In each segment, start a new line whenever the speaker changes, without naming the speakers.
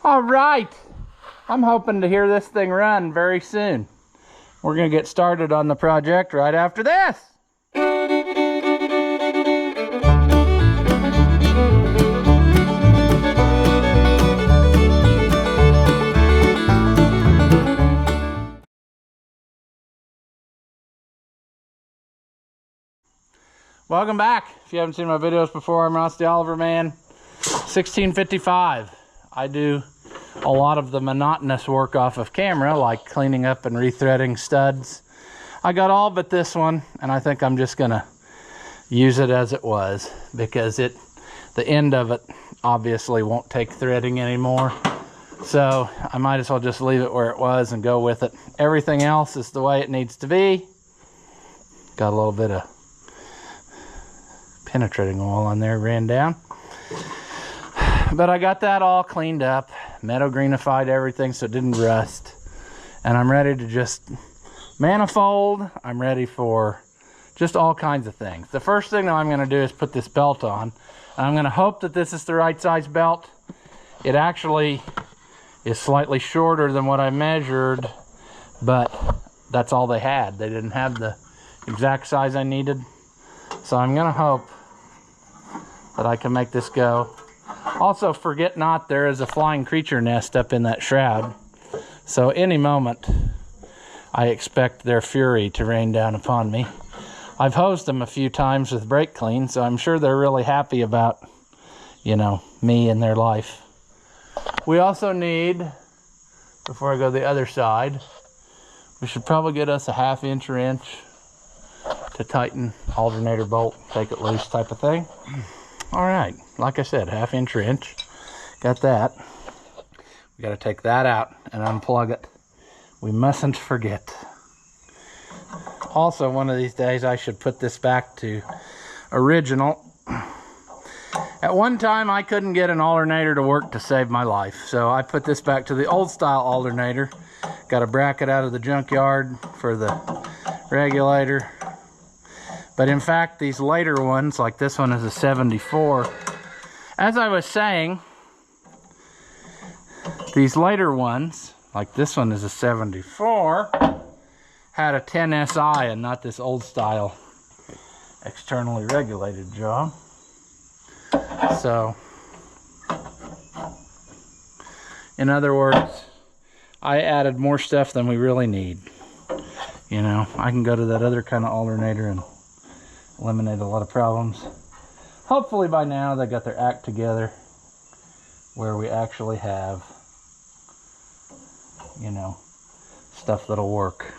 All right, I'm hoping to hear this thing run very soon. We're gonna get started on the project right after this. Welcome back. If you haven't seen my videos before, I'm Ross the Oliver Man, 1655. I do a lot of the monotonous work off of camera, like cleaning up and rethreading studs. I got all but this one, and I think I'm just gonna use it as it was, because the end of it obviously won't take threading anymore. So I might as well just leave it where it was and go with it. Everything else is the way it needs to be. Got a little bit of penetrating oil on there, ran down. But I got that all cleaned up, meadow greenified everything so it didn't rust. And I'm ready to just manifold. I'm ready for just all kinds of things. The first thing that I'm gonna do is put this belt on. And I'm gonna hope that this is the right size belt. It actually is slightly shorter than what I measured, but that's all they had. They didn't have the exact size I needed. So I'm gonna hope that I can make this go. Also, forget not, there is a flying creature nest up in that shroud. So any moment, I expect their fury to rain down upon me. I've hosed them a few times with brake clean, so I'm sure they're really happy about, you know, me and their life. We also need, before I go the other side, we should probably get us a 1/2 wrench to tighten alternator bolt, take it loose type of thing. All right, like I said, 1/2 wrench. Got that. We got to take that out and unplug it. We mustn't forget. Also, one of these days I should put this back to original. At one time I couldn't get an alternator to work to save my life, so I put this back to the old style alternator. Got a bracket out of the junkyard for the regulator. But in fact, these later ones, like this one is a 74. As I was saying, these later ones, like this one is a 74, had a 10 SI and not this old style externally regulated job. So, in other words, I added more stuff than we really need. You know, I can go to that other kind of alternator and eliminate a lot of problems. Hopefully by now they got their act together where we actually have, you know, stuff that'll work.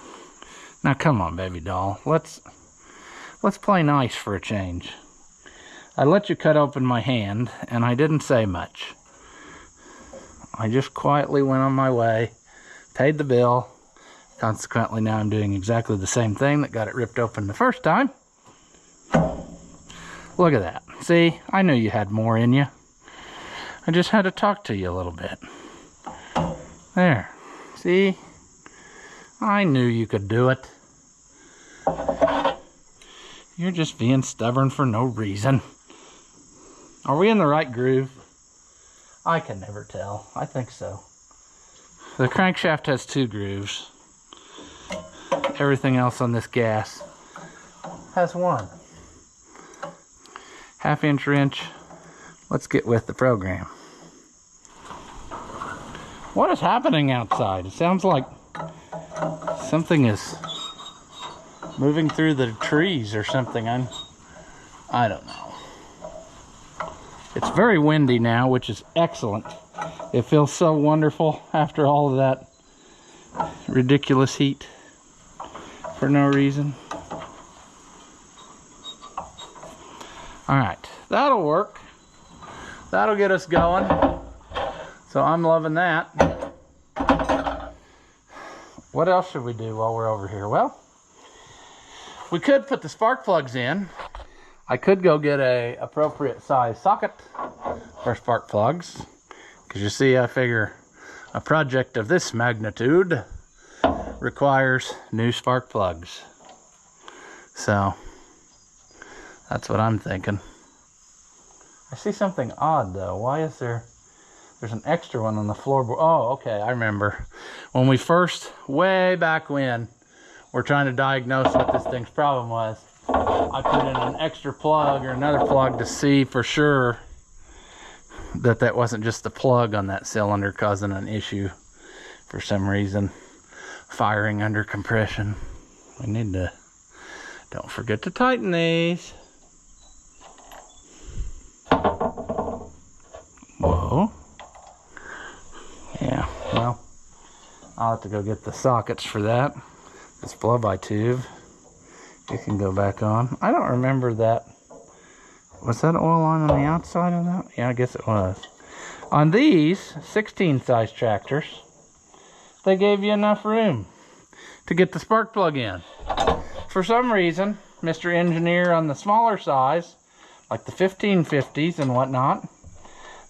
Now come on, baby doll, let's play nice for a change. I let you cut open my hand and I didn't say much. I just quietly went on my way, paid the bill. Consequently, now I'm doing exactly the same thing that got it ripped open the first time. Look at that. See, I knew you had more in you. I just had to talk to you a little bit. There. See? I knew you could do it. You're just being stubborn for no reason. Are we in the right groove? I can never tell. I think so. The crankshaft has 2 grooves. Everything else on this gas has 1. 1/2 wrench. Let's get with the program. What is happening outside? It sounds like something is moving through the trees or something. I don't know. It's very windy now, which is excellent. It feels so wonderful after all of that ridiculous heat for no reason. All right, that'll work. That'll get us going. So I'm loving that. What else should we do while we're over here? Well, we could put the spark plugs in. I could go get a appropriate size socket for spark plugs. Because you see, I figure a project of this magnitude requires new spark plugs. So that's what I'm thinking. I see something odd though. Why is there There's an extra one on the floorboard. Oh, okay, I remember. When we first, way back when, we're trying to diagnose what this thing's problem was, I put in an extra plug or another plug to see for sure that that wasn't just the plug on that cylinder causing an issue for some reason. Firing under compression. We need to, don't forget to tighten these. Whoa. Yeah, well, I'll have to go get the sockets for that. This blow-by tube, you can go back on. I don't remember that. Was that oil on the outside of that? Yeah, I guess it was. On these 16 size tractors, they gave you enough room to get the spark plug in. For some reason, Mr. Engineer on the smaller size, like the 1550s and whatnot,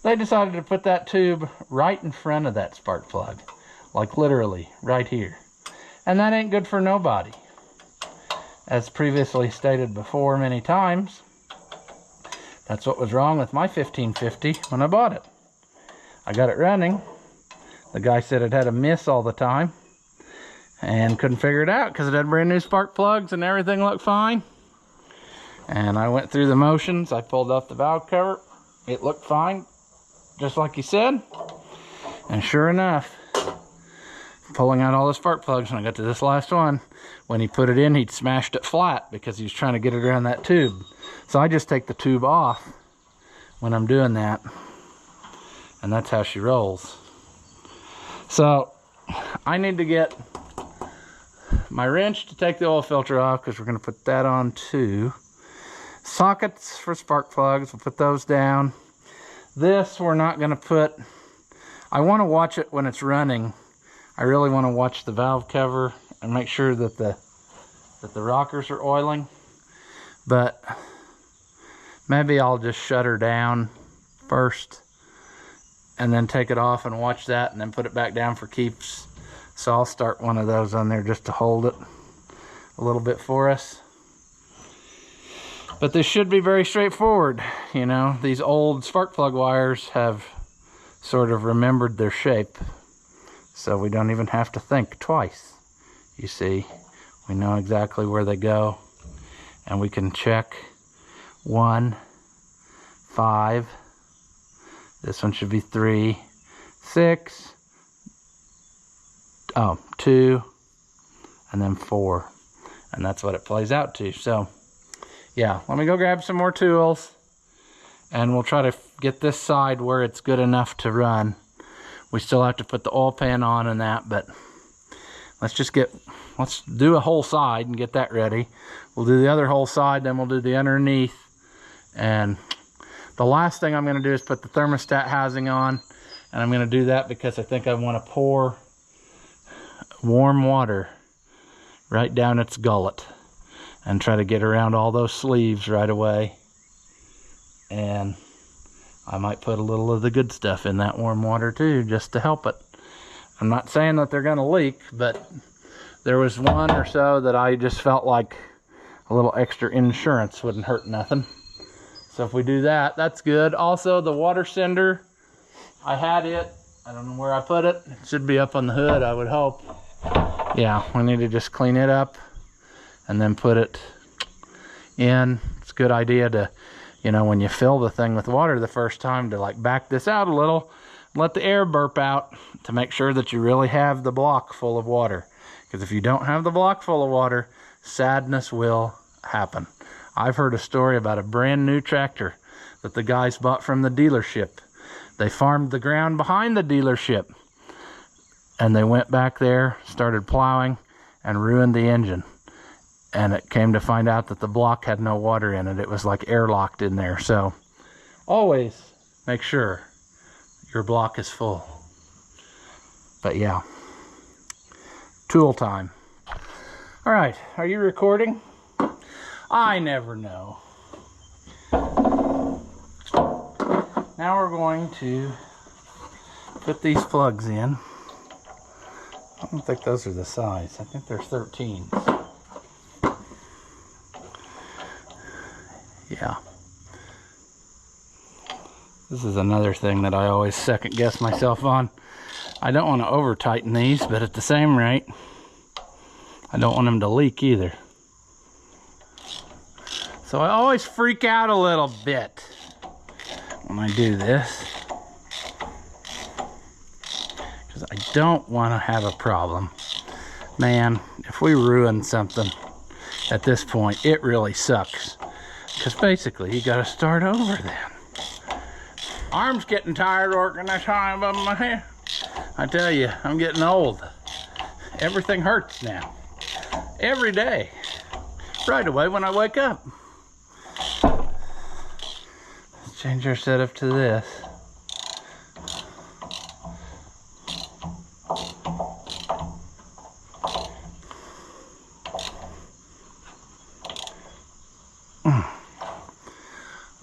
they decided to put that tube right in front of that spark plug. Like literally, right here. And that ain't good for nobody. As previously stated before many times, that's what was wrong with my 1550 when I bought it. I got it running. The guy said it had a miss all the time and couldn't figure it out because it had brand new spark plugs and everything looked fine. And I went through the motions. I pulled off the valve cover. It looked fine, just like he said. And sure enough, pulling out all the spark plugs when I got to this last one, when he put it in, he'd smashed it flat because he was trying to get it around that tube. So I just take the tube off when I'm doing that, and that's how she rolls. So I need to get my wrench to take the oil filter off because we're going to put that on too. Sockets for spark plugs, we'll put those down. This we're not going to put, I want to watch it when it's running. I really want to watch the valve cover and make sure that the rockers are oiling. But maybe I'll just shut her down first and then take it off and watch that and then put it back down for keeps. So I'll start one of those on there just to hold it a little bit for us. But this should be very straightforward. You know, these old spark plug wires have sort of remembered their shape. So we don't even have to think twice. You see, we know exactly where they go. And we can check 1, 5. This one should be 3, 6. 2, and then 4. And that's what it plays out to. So, yeah, let me go grab some more tools. And we'll try to get this side where it's good enough to run. We still have to put the oil pan on and that, but let's do a whole side and get that ready. We'll do the other whole side, then we'll do the underneath. And the last thing I'm going to do is put the thermostat housing on. And I'm going to do that because I think I want to pour warm water right down its gullet and try to get around all those sleeves right away. And I might put a little of the good stuff in that warm water too, just to help it. I'm not saying that they're going to leak, but there was one or so that I just felt like a little extra insurance wouldn't hurt nothing. So if we do that, that's good. Also, the water sender, I had it. I don't know where I put it. It should be up on the hood, I would hope. Yeah, we need to just clean it up and then put it in. It's a good idea to, you know, when you fill the thing with water the first time, to like back this out a little, let the air burp out to make sure that you really have the block full of water. Because if you don't have the block full of water, sadness will happen. I've heard a story about a brand new tractor that the guys bought from the dealership. They farmed the ground behind the dealership, and they went back there, started plowing, and ruined the engine. And it came to find out that the block had no water in it. It was like airlocked in there. So always make sure your block is full. But yeah, tool time. All right, are you recording? I never know. Now we're going to put these plugs in. I don't think those are the size. I think they're 13s. Yeah. This This is another thing that I always second guess myself on. I don't want to over tighten these, but at the same rate, I don't want them to leak either. So I always freak out a little bit when I do this, because I don't want to have a problem. Man, if we ruin something at this point, it really sucks. Because basically, you got to start over then. Arm's getting tired working this high above my head. I tell you, I'm getting old. Everything hurts now. Every day. Right away when I wake up. Let's change our setup to this.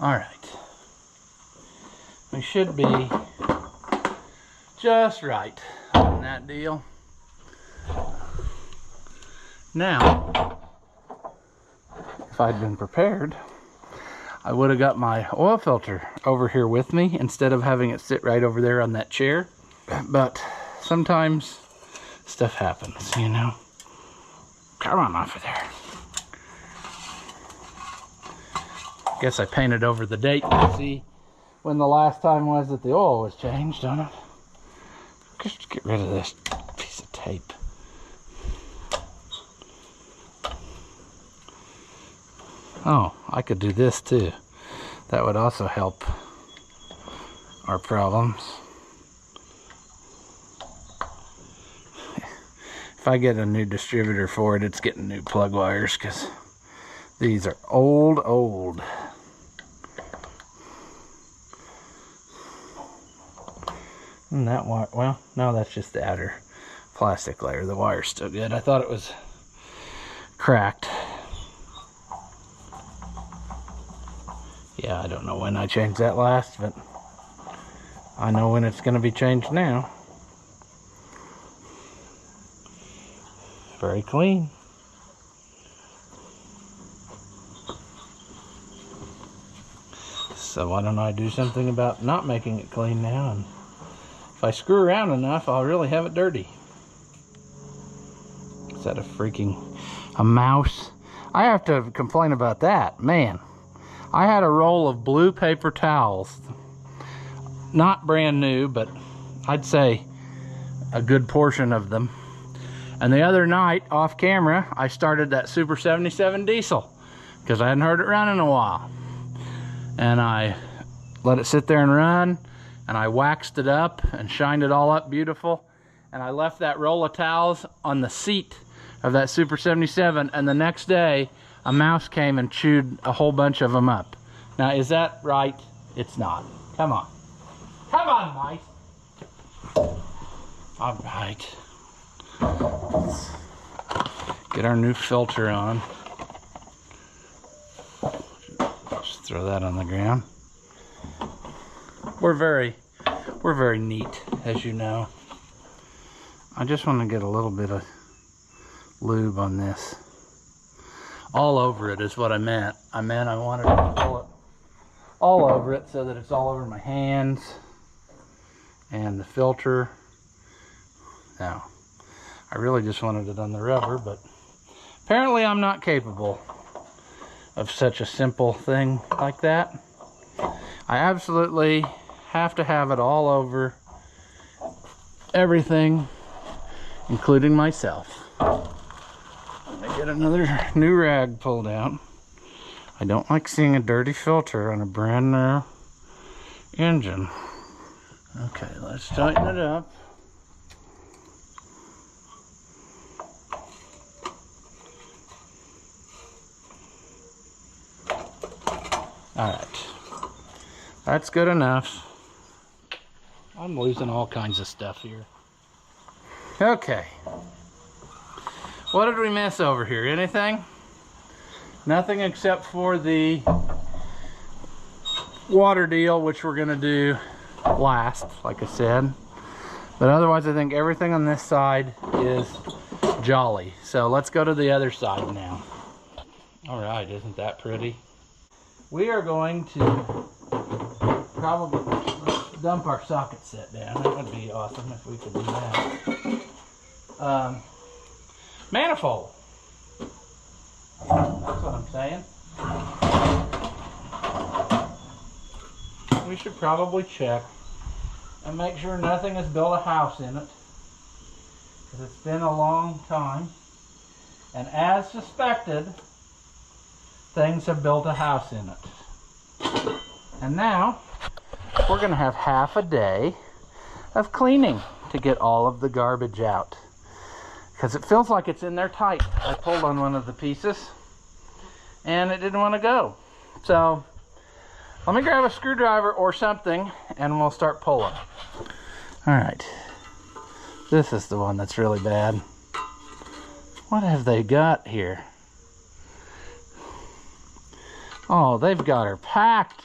All right. We should be just right on that deal. Now, if I'd been prepared, I would have got my oil filter over here with me instead of having it sit right over there on that chair. But sometimes stuff happens, you know. Come on off of there. Guess I painted over the date to see when the last time was that the oil was changed on it. Just get rid of this piece of tape. Oh, I could do this too. That would also help our problems. If I get a new distributor for it, it's getting new plug wires because these are old. And that wire, well, no, that's just the outer plastic layer. The wire's still good. I thought it was cracked. Yeah, I don't know when I changed that last, but I know when it's going to be changed now. Very clean. So why don't I do something about not making it clean now? And if I screw around enough, I'll really have it dirty. Is that a mouse? I have to complain about that. Man, I had a roll of blue paper towels. Not brand new, but I'd say a good portion of them. And the other night, off camera, I started that Super 77 diesel because I hadn't heard it run in a while. And I let it sit there and run, and I waxed it up and shined it all up beautiful. And I left that roll of towels on the seat of that Super 77, and the next day, a mouse came and chewed a whole bunch of them up. Now, is that right? It's not. Come on. Come on, mice. All right. Let's get our new filter on. Just throw that on the ground. We're very neat, as you know. I just want to get a little bit of lube on this. All over it is what I meant. I wanted to pull it all over it so that it's all over my hands and the filter. Now, I really just wanted it on the rubber, but apparently I'm not capable of such a simple thing like that. I absolutely have to have it all over everything, including myself. Let me get another new rag pulled out. I don't like seeing a dirty filter on a brand new engine. Okay, let's tighten it up. Alright, that's good enough. I'm losing all kinds of stuff here. Okay, what did we miss over here? Anything? Nothing except for the water deal, which we're gonna do last, like I said. But otherwise, I think everything on this side is jolly. So let's go to the other side now. All right, isn't that pretty? We are going to probably dump our socket set down. That would be awesome if we could do that. Manifold. That's what I'm saying. We should probably check and make sure nothing has built a house in it, because it's been a long time. And as suspected, things have built a house in it. And now we're going to have half a day of cleaning to get all of the garbage out, because it feels like it's in there tight. I pulled on one of the pieces and it didn't want to go. So let me grab a screwdriver or something and we'll start pulling. All right, this is the one that's really bad. What have they got here? Oh, they've got her packed,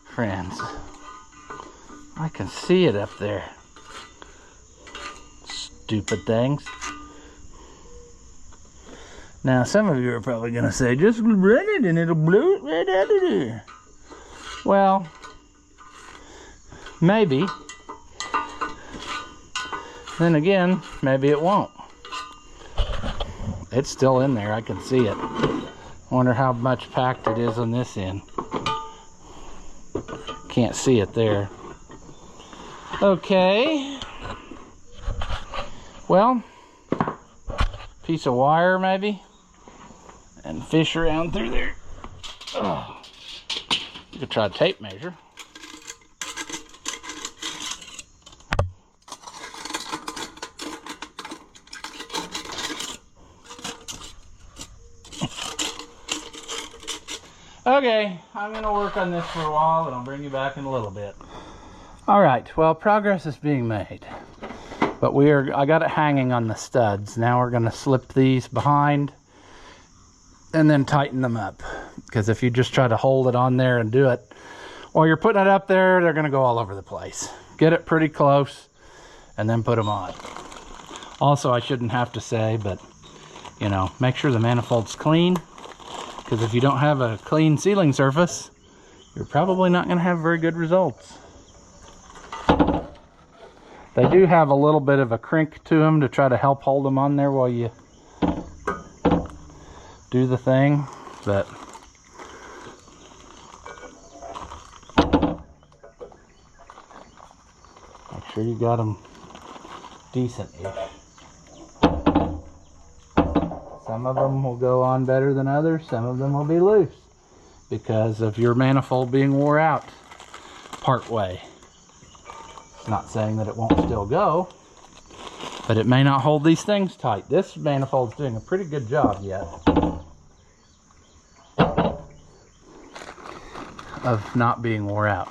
friends. I can see it up there. Stupid things. Now, some of you are probably going to say, just run it and it'll blow it right out of there. Well, maybe. Then again, maybe it won't. It's still in there, I can see it. Wonder how much packed it is on this end. Can't see it there. Okay. Well, piece of wire maybe, and fish around through there. Oh. You could try a tape measure. Okay, I'm going to work on this for a while and I'll bring you back in a little bit. Alright, well, progress is being made. But I got it hanging on the studs. Now we're going to slip these behind and then tighten them up. Because if you just try to hold it on there and do it while you're putting it up there, they're going to go all over the place. Get it pretty close and then put them on. Also, I shouldn't have to say, but, you know, make sure the manifold's clean. Because if you don't have a clean sealing surface, you're probably not going to have very good results. They do have a little bit of a crink to them to try to help hold them on there while you do the thing, but make sure you got them decent-ish. Some of them will go on better than others. Some of them will be loose because of your manifold being wore out part way. It's not saying that it won't still go, but it may not hold these things tight. This manifold's doing a pretty good job yet of not being wore out.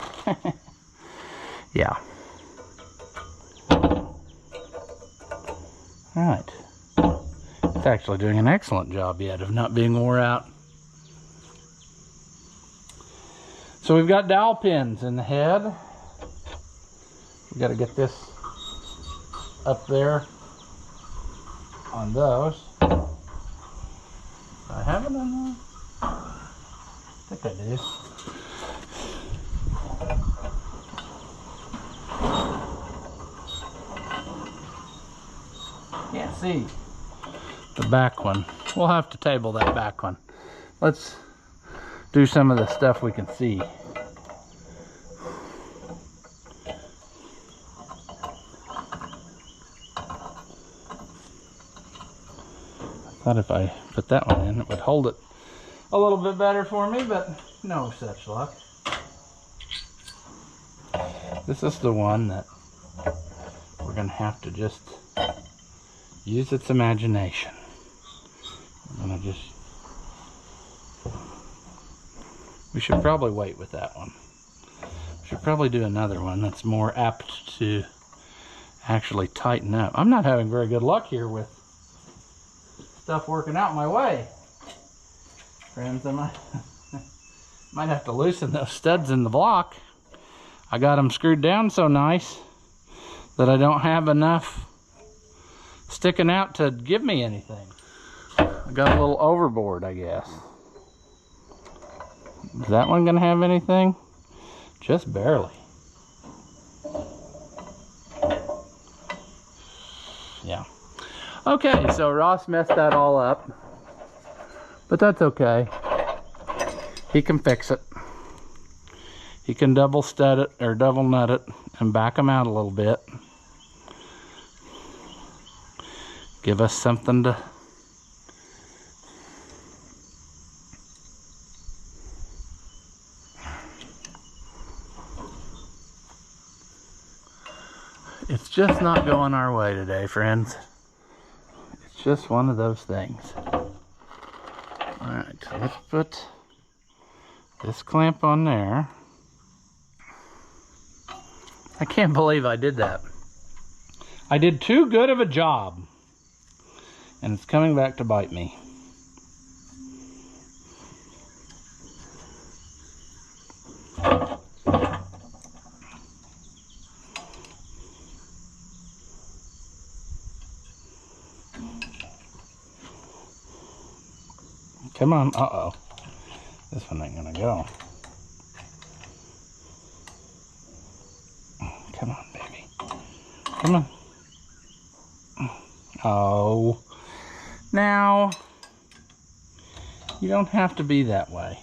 Yeah. All right. It's actually doing an excellent job yet of not being wore out. So we've got dowel pins in the head. We got to get this up there on those. Do I have it on there? I think I do. Can't see the back one. We'll have to table that back one. Let's do some of the stuff we can see. I thought if I put that one in, it would hold it a little bit better for me, but no such luck. This is the one that we're going to have to just use its imagination. I'm going to just... We should probably wait with that one. We should probably do another one that's more apt to actually tighten up. I'm not having very good luck here with stuff working out my way. Friends, I might have to loosen those studs in the block. I got them screwed down so nice that I don't have enough sticking out to give me anything. I got a little overboard, I guess. Is that one gonna have anything? Just barely. Yeah. Okay, so Ross messed that all up. But that's okay. He can fix it. He can double stud it or double nut it and back them out a little bit. Give us something to It's just not going our way today, friends. It's just one of those things. Alright, let's put this clamp on there. I can't believe I did that. I did too good of a job. And it's coming back to bite me. Come on, uh-oh. This one ain't gonna go. Come on, baby. Come on. Oh. Now, you don't have to be that way.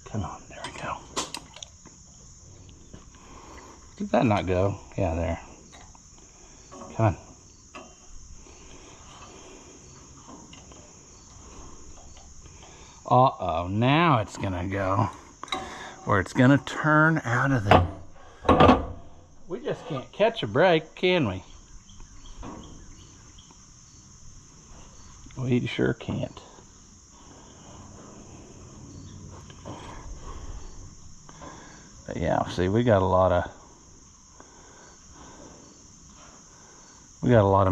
Come on, there we go. Did that not go? Yeah, there. Come on. Uh-oh, now it's gonna go. Or it's gonna turn out of there. We just can't catch a break, can we? We sure can't. But yeah, see, we got a lot of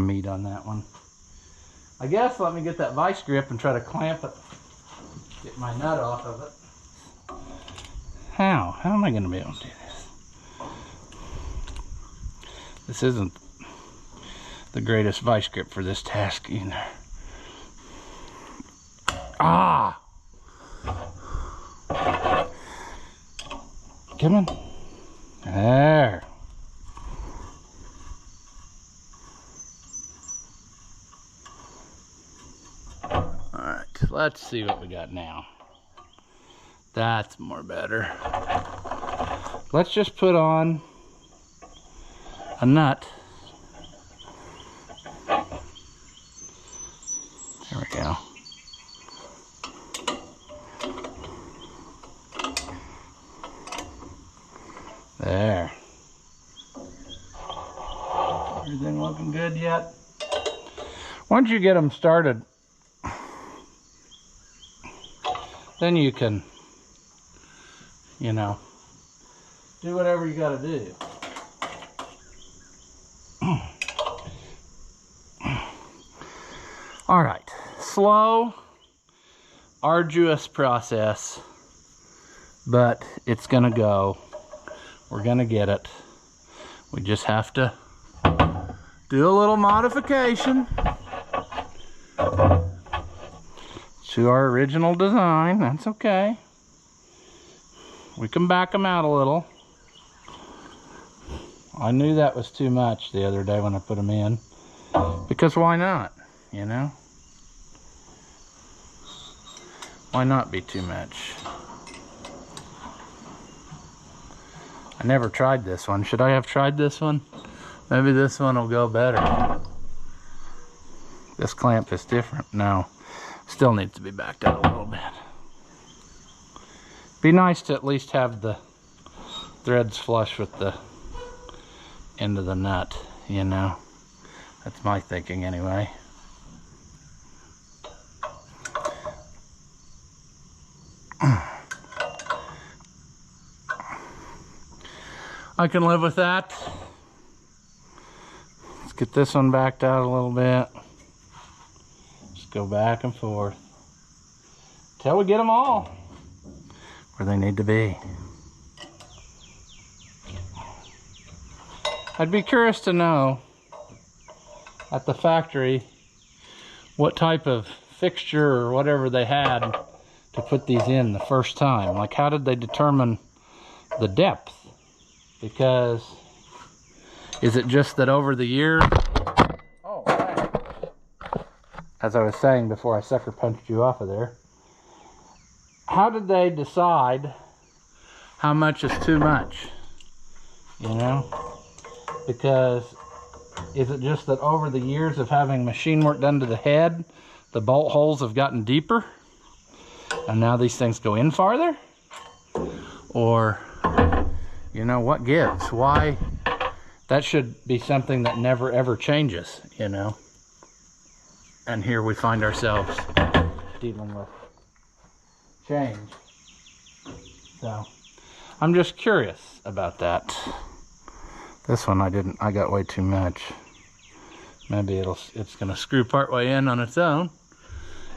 meat on that one. I guess let me get that vice grip and try to clamp it. Get my nut off of it. How? How am I going to be able to do this? This isn't the greatest vice grip for this task either. Ah! Come on. There. Alright, let's see what we got now. That's more better. Let's just put on a nut. There we go. There. Everything looking good yet? Once you get them started, then you can, you know, do whatever you got to do. All right, slow, arduous process, but it's gonna go. We're gonna get it. We just have to do a little modification to our original design. That's okay. We can back them out a little. I knew that was too much the other day when I put them in, because why not, you know? Why not be too much? I never tried this one. Should I have tried this one? Maybe this one will go better. This clamp is different. No, still needs to be backed out a little bit. Be nice to at least have the threads flush with the end of the nut, you know. That's my thinking anyway. I can live with that. Let's get this one backed out a little bit. Just go back and forth till we get them all where they need to be. I'd be curious to know at the factory what type of fixture or whatever they had to put these in the first time? Like, how did they determine the depth? Because is it just that over the years, oh, right. As I was saying before I sucker punched you off of there, how did they decide how much is too much? You know, because is it just that over the years of having machine work done to the head, the bolt holes have gotten deeper and now these things go in farther? Or, you know, what gives? Why? That should be something that never ever changes, you know. And here we find ourselves dealing with change. So I'm just curious about that. This one I got way too much. Maybe it's gonna screw part way in on its own.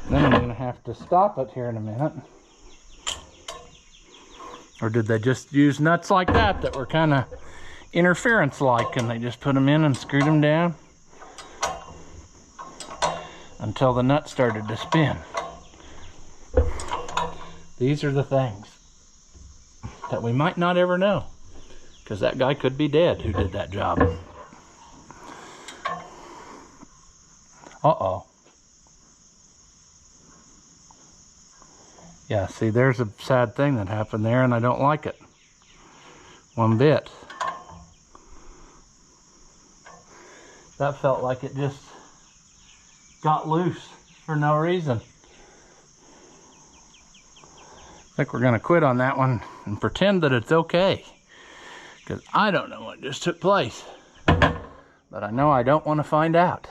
Then I'm gonna have to stop it here in a minute. Or did they just use nuts like that were kind of interference-like, and they just put them in and screwed them down until the nut started to spin? These are the things that we might not ever know, because that guy could be dead who did that job. Uh-oh. Yeah, see, there's a sad thing that happened there, and I don't like it one bit. That felt like it just got loose for no reason. I think we're gonna quit on that one and pretend that it's okay, because I don't know what just took place, but I know I don't want to find out,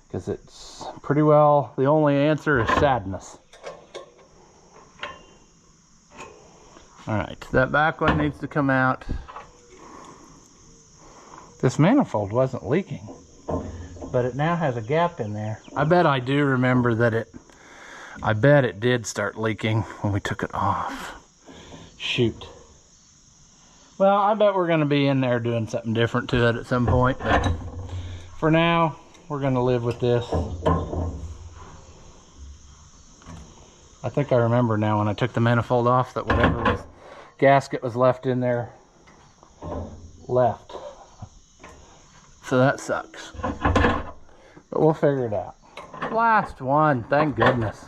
because it's pretty well the only answer is sadness. All right, that back one needs to come out. This manifold wasn't leaking, but it now has a gap in there. I bet I do remember that I bet it did start leaking when we took it off. Shoot. Well, I bet we're gonna be in there doing something different to it at some point, but for now, we're gonna live with this. I think I remember now when I took the manifold off that whatever gasket was left in there left. So that sucks. But we'll figure it out. Last one, thank goodness.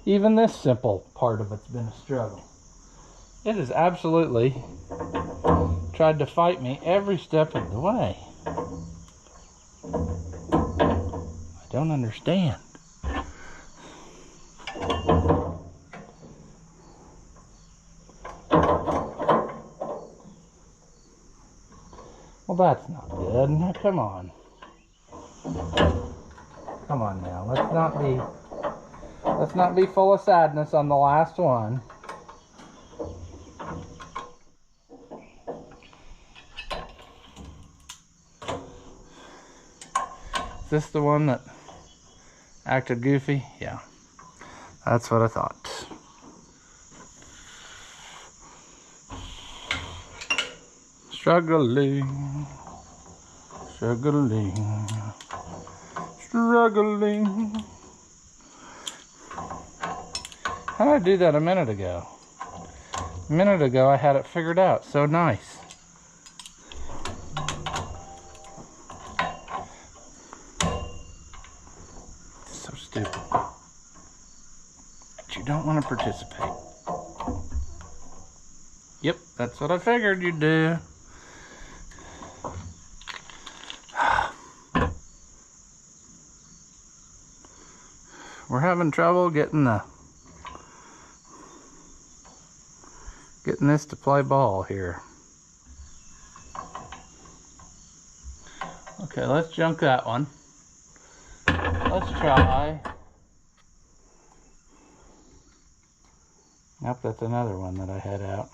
Even this simple part of it's been a struggle. It has absolutely tried to fight me every step of the way. I don't understand. Well, that's not good. Now, come on. Come on now. Let's not be full of sadness on the last one. Is this the one that acted goofy? Yeah. That's what I thought. Struggling, struggling, struggling. How did I do that a minute ago? A minute ago I had it figured out. So nice. So stupid. But you don't want to participate. Yep, that's what I figured you'd do. We're having trouble getting this to play ball here. Okay, let's junk that one. Let's try. Yep, that's another one that I had out.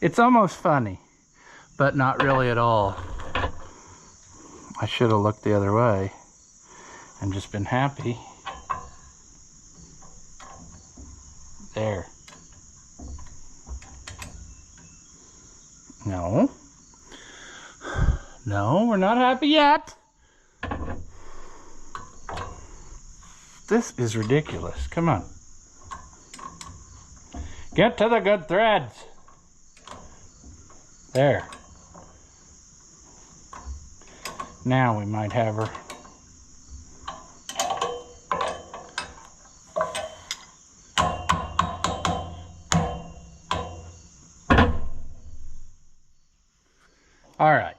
It's almost funny, but not really at all. I should have looked the other way and just been happy. There. No. No, we're not happy yet. This is ridiculous. Come on. Get to the good threads. There. Now we might have her. All right.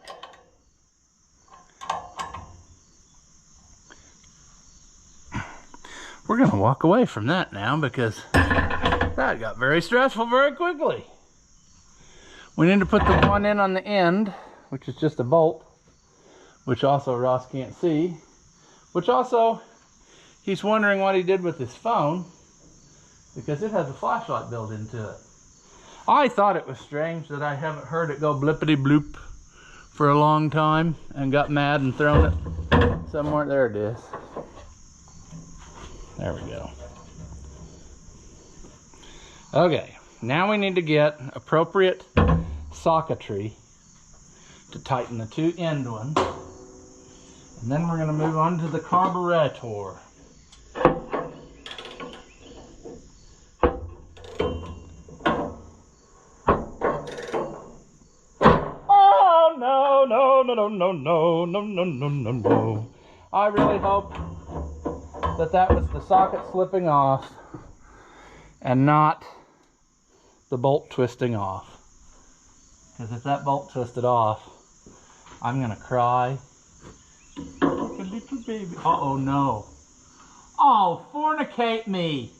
We're going to walk away from that now because that got very stressful very quickly. We need to put the one in on the end, which is just a bolt, which also Ross can't see, which also he's wondering what he did with his phone because it has a flashlight built into it. I thought it was strange that I haven't heard it go blippity bloop for a long time and got mad and thrown it somewhere. There it is. There we go. Okay, now we need to get appropriate socketry to tighten the two end ones. And then we're going to move on to the carburetor. Oh, no, no, no, no, no, no, no, no, no, no. I really hope that was the socket slipping off and not the bolt twisting off. Because if that bolt twisted off, I'm going to cry like a little baby. Uh-oh, no. Oh, fornicate me.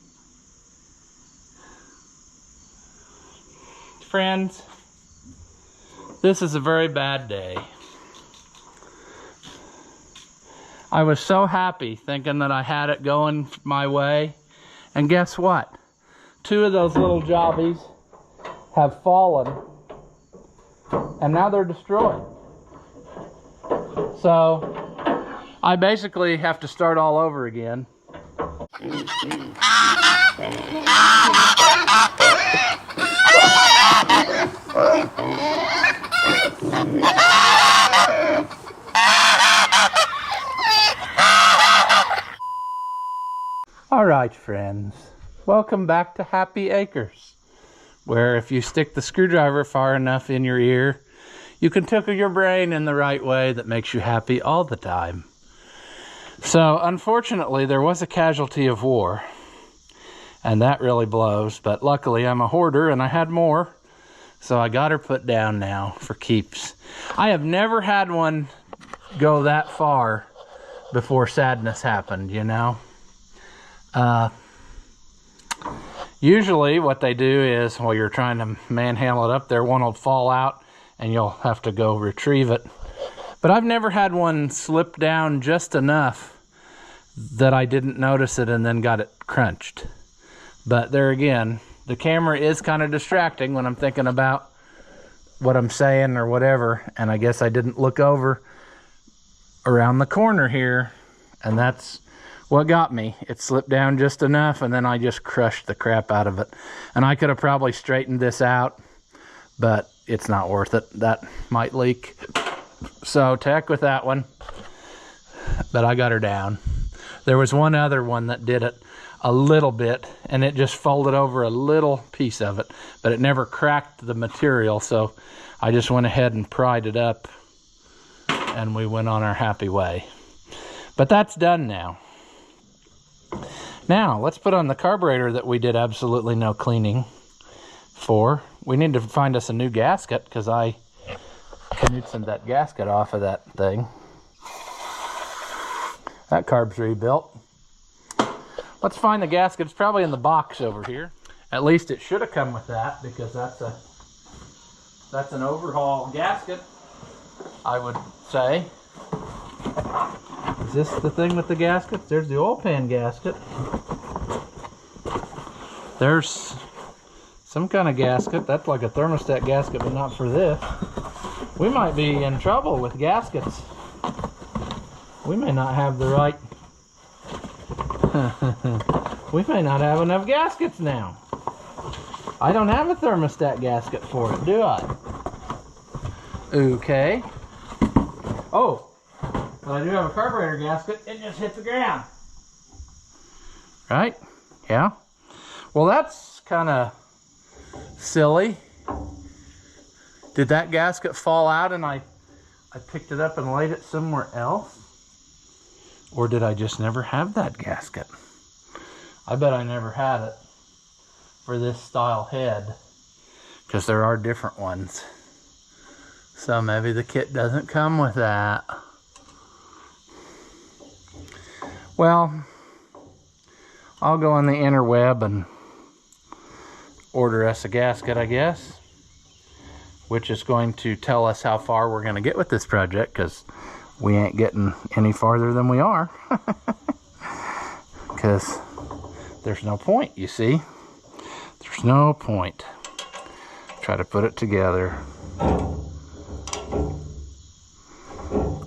Friends, this is a very bad day. I was so happy thinking that I had it going my way. And guess what? Two of those little jobbies have fallen. And now they're destroyed. So I basically have to start all over again. All right, friends, welcome back to Happy Acres, where if you stick the screwdriver far enough in your ear, you can tickle your brain in the right way that makes you happy all the time. So, unfortunately, there was a casualty of war, and that really blows, but luckily I'm a hoarder and I had more, so I got her put down now for keeps. I have never had one go that far before sadness happened, you know? Usually what they do is while you're trying to manhandle it up there, one will fall out and you'll have to go retrieve it. But I've never had one slip down just enough that I didn't notice it and then got it crunched. But there again, the camera is kind of distracting when I'm thinking about what I'm saying or whatever, and I guess I didn't look over around the corner here, and that's what got me. It slipped down just enough and then I just crushed the crap out of it. And I could have probably straightened this out, but it's not worth it. That might leak. So to heck with that one. But I got her down. There was one other one that did it a little bit and it just folded over a little piece of it, but it never cracked the material. So I just went ahead and pried it up and we went on our happy way. But that's done now. Now, let's put on the carburetor that we did absolutely no cleaning for. We need to find us a new gasket because I knutsened that gasket off of that thing. That carb's rebuilt. Let's find the gasket. It's probably in the box over here. At least it should have come with that because that's an overhaul gasket, I would say. Is this the thing with the gaskets? There's the oil pan gasket. There's some kind of gasket. That's like a thermostat gasket, but not for this. We might be in trouble with gaskets. We may not have the right... we may not have enough gaskets now. I don't have a thermostat gasket for it, do I? Okay. Oh, but I do have a carburetor gasket. It just hit the ground. Right? Yeah. Well, that's kind of silly. Did that gasket fall out and I picked it up and laid it somewhere else? Or did I just never have that gasket? I bet I never had it for this style head, because there are different ones. So maybe the kit doesn't come with that. Well, I'll go on the interweb and order us a gasket, I guess, which is going to tell us how far we're going to get with this project, because we ain't getting any farther than we are. Because there's no point, you see. There's no point. Try to put it together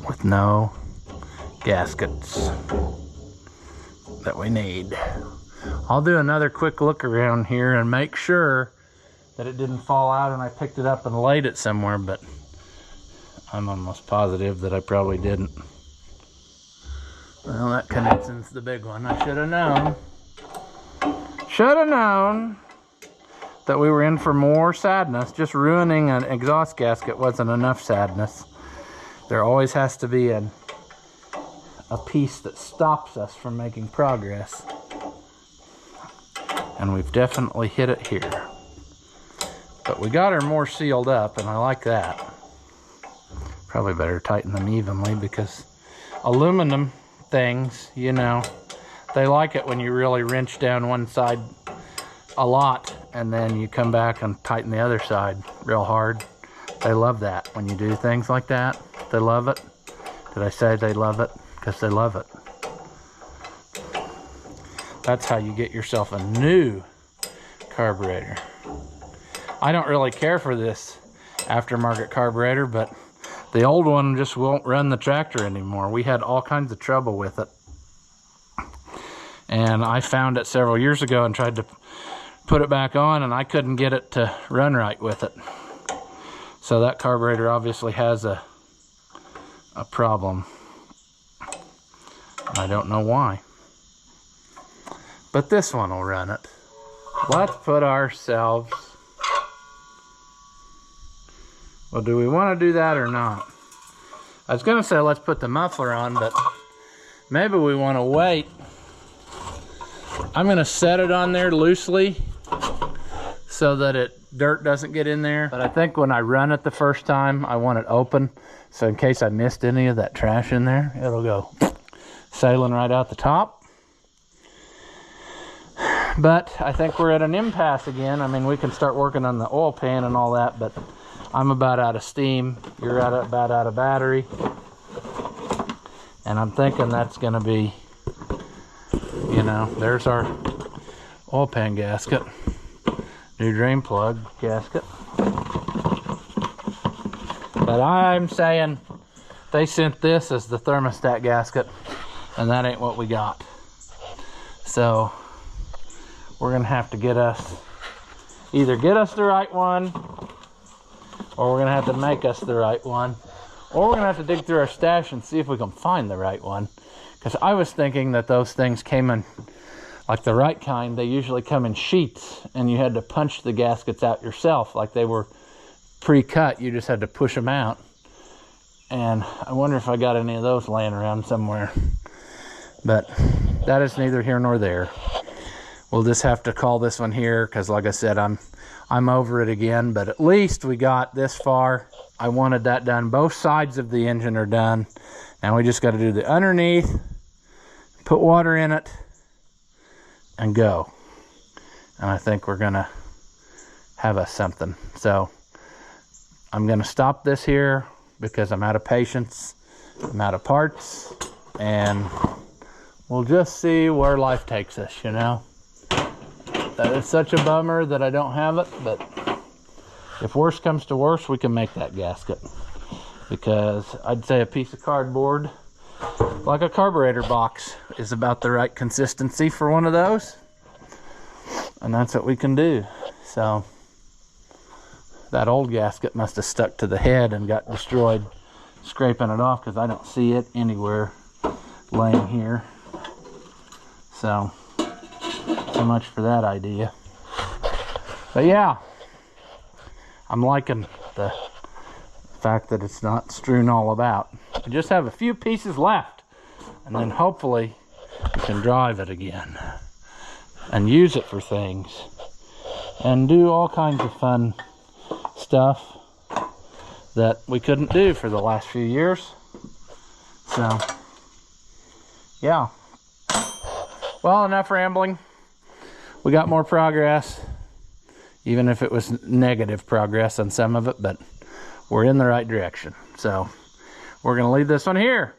with no gaskets that we need. I'll do another quick look around here and make sure that it didn't fall out and I picked it up and laid it somewhere, but I'm almost positive that I probably didn't. Well, that connection's the big one. I should have known. Should have known that we were in for more sadness. Just ruining an exhaust gasket wasn't enough sadness. There always has to be a piece that stops us from making progress. And we've definitely hit it here. But we got her more sealed up, and I like that. Probably better tighten them evenly, because aluminum things, you know, they like it when you really wrench down one side a lot and then you come back and tighten the other side real hard. They love that when you do things like that. They love it. Did I say they love it? Because they love it. That's how you get yourself a new carburetor. I don't really care for this aftermarket carburetor, but the old one just won't run the tractor anymore. We had all kinds of trouble with it. And I found it several years ago and tried to put it back on, and I couldn't get it to run right with it. So that carburetor obviously has a problem. I don't know why. But this one will run it. Let's put ourselves... Well, do we want to do that or not? I was going to say let's put the muffler on, but maybe we want to wait. I'm going to set it on there loosely so that dirt doesn't get in there. But I think when I run it the first time, I want it open. So in case I missed any of that trash in there, it'll go sailing right out the top. But I think we're at an impasse again. I mean, we can start working on the oil pan and all that, but I'm about out of steam. You're about out of battery. And I'm thinking that's going to be, you know, there's our oil pan gasket. New drain plug gasket. But I'm saying they sent this as the thermostat gasket, and that ain't what we got. So we're going to have to either get us the right one, or we're going to have to make us the right one, or we're going to have to dig through our stash and see if we can find the right one. Because I was thinking that those things came in, like the right kind, they usually come in sheets, and you had to punch the gaskets out yourself, like they were pre-cut. You just had to push them out. And I wonder if I got any of those laying around somewhere. But that is neither here nor there. We'll just have to call this one here, because like I said, I'm over it again, but at least we got this far. I wanted that done. Both sides of the engine are done. Now we just got to do the underneath, put water in it, and go. And I think we're going to have us something. So I'm going to stop this here because I'm out of patience. I'm out of parts. And we'll just see where life takes us, you know. That is such a bummer that I don't have it, but if worse comes to worse, we can make that gasket. Because I'd say a piece of cardboard, like a carburetor box, is about the right consistency for one of those. And that's what we can do. So that old gasket must have stuck to the head and got destroyed scraping it off because I don't see it anywhere laying here. So much for that idea. But yeah, I'm liking the fact that it's not strewn all about. We just have a few pieces left, and then hopefully we can drive it again and use it for things and do all kinds of fun stuff that we couldn't do for the last few years. So yeah, well, enough rambling. We got more progress, even if it was negative progress on some of it, but we're in the right direction. So we're gonna leave this one here.